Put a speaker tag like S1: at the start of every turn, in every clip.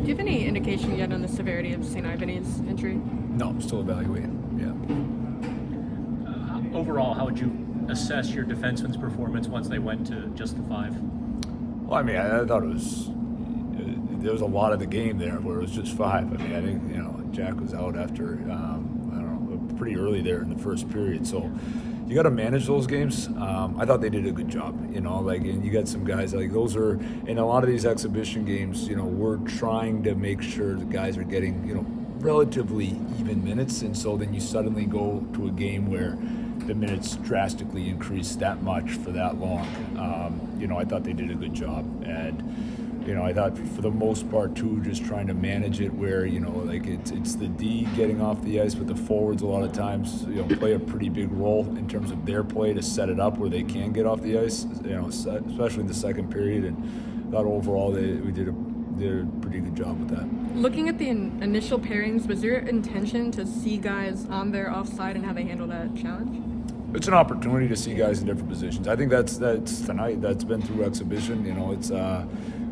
S1: Do you have any indication yet on the severity of St. Ivan's injury?
S2: No, I'm still evaluating. Yeah.
S3: Overall, how would you assess your defenseman's performance once they went to just the 5?
S2: Well, I mean, I thought there was a lot of the game there where it was just 5. I mean, I think, Jack was out after, pretty early there in the first period. So you got to manage those games. I thought they did a good job, and you got some guys like those are, in a lot of these exhibition games, we're trying to make sure the guys are getting, relatively even minutes. And so then you suddenly go to a game where the minutes drastically increase that much for that long. I thought they did a good job. And, I thought for the most part too, just trying to manage it where, it's the D getting off the ice, but the forwards a lot of times, play a pretty big role in terms of their play to set it up where they can get off the ice, especially in the second period. And I thought overall we did a pretty good job with that.
S1: Looking at the initial pairings, was your intention to see guys on their offside and how they handle that challenge?
S2: It's an opportunity to see guys in different positions. I think that's tonight. That's been through exhibition. It's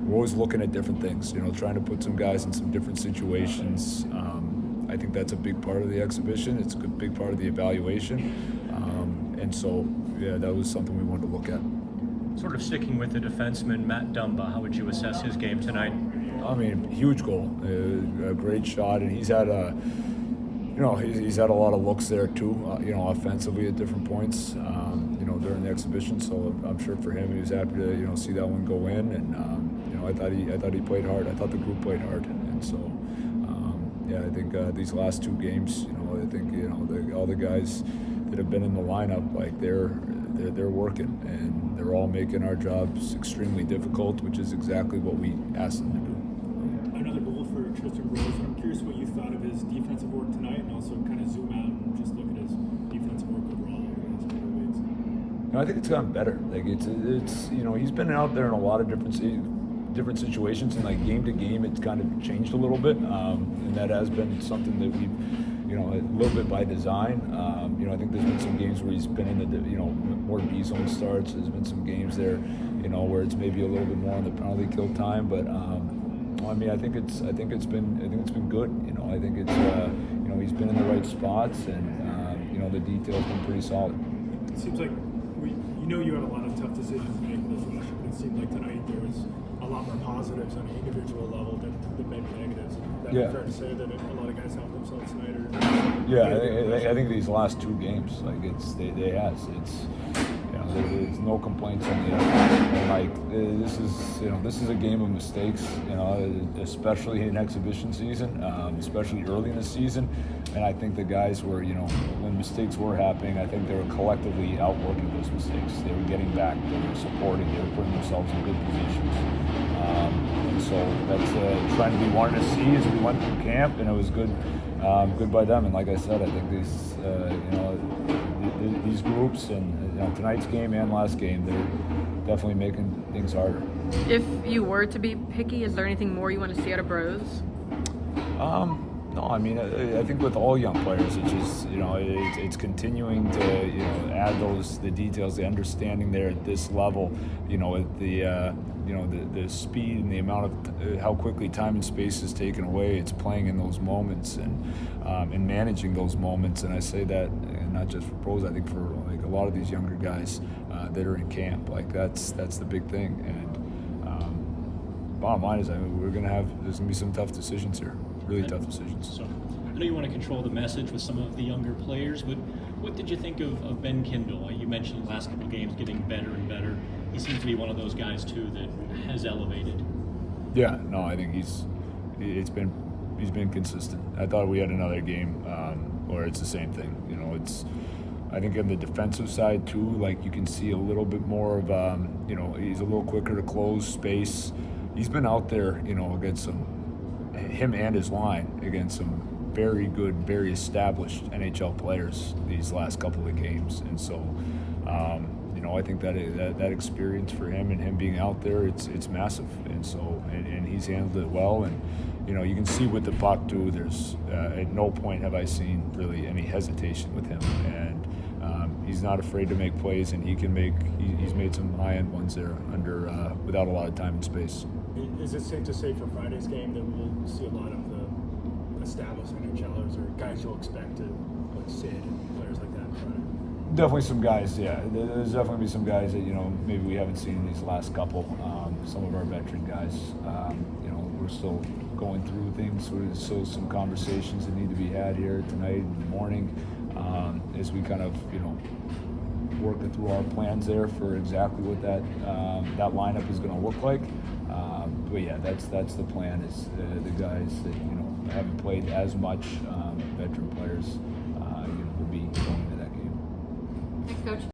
S2: we're always looking at different things. Trying to put some guys in some different situations. I think that's a big part of the exhibition. It's a big part of the evaluation. And so, yeah, that was something we wanted to look at.
S3: Sort of sticking with the defenseman, Matt Dumba, how would you assess his game tonight?
S2: I mean, huge goal, a great shot, and he's had he's had a lot of looks there too, offensively at different points, during the exhibition. So I'm sure for him, he was happy to, see that one go in. And I thought he played hard. I thought the group played hard, and so I think these last 2 games, I think all the guys that have been in the lineup, like they're working, and they're all making our jobs extremely difficult, which is exactly what we asked them to do.
S4: Another goal for Tristan Rose. I'm curious what you thought of his defensive work tonight, and also kind of zoom out and just look at his defensive work overall over the last couple of weeks.
S2: I think it's gotten better. Like it's he's been out there in a lot of different situations, and like game to game, it's kind of changed a little bit, and that has been something that we've, a little bit by design. I think there's been some games where he's been in the, more B zone starts. There's been some games there, where it's maybe a little bit more on the penalty kill time, but. I think it's been good. I think it's he's been in the right spots, and the detail's been pretty solid.
S4: It seems like you had a lot of tough decisions to make with this rush, but it seemed like tonight there was a lot more positives on an individual level than maybe negatives. Is that fair to say that a lot of guys helped themselves tonight?
S2: Yeah, I think these last 2 games, like there's no complaints on the end. Like this is a game of mistakes, especially in exhibition season, especially early in the season. And I think the guys were, when mistakes were happening, I think they were collectively outworking those mistakes. They were getting back, they were supporting, they were putting themselves in good positions. And so that's a trend we wanted to see as we went through camp, and it was good by them. And like I said, I think these groups and tonight's game and last game, they're definitely making things harder.
S1: If you were to be picky, is there anything more you want to see out of Bros?
S2: No, I mean, I think with all young players, it's just, it's continuing to, add the details, the understanding there at this level, at the speed and the amount of how quickly time and space is taken away. It's playing in those moments and managing those moments. And I say that not just for pros, I think for like a lot of these younger guys that are in camp, like that's the big thing. And bottom line is, there's going to be some tough decisions here. Really tough decisions.
S3: So, I know you want to control the message with some of the younger players, but what did you think of Ben Kindle? You mentioned the last couple of games getting better and better. He seems to be one of those guys too that has elevated.
S2: Yeah, no, I think he's been consistent. I thought we had another game where it's the same thing. I think on the defensive side too, like you can see a little bit more of he's a little quicker to close space. He's been out there, against him and his line against some very good, very established NHL players these last couple of games. And so, I think that experience for him and him being out there, it's massive. And so, and he's handled it well. And, you can see with the puck too, there's at no point have I seen really any hesitation with him. And he's not afraid to make plays, and he's made some high-end ones there without a lot of time and space.
S4: Is it safe to say for Friday's game that we'll see a lot of the established NHLers or guys you'll expect to, like Sid and players like that on Friday?
S2: Definitely some guys, yeah. There's definitely be some guys that, maybe we haven't seen these last couple. Some of our veteran guys, we're still going through things. So some conversations that need to be had here tonight in the morning as we kind of, working through our plans there for exactly what that lineup is going to look like. But yeah, that's the plan. Is the guys that haven't played as much, veteran players, will be going into that game.
S1: Thanks, Coach.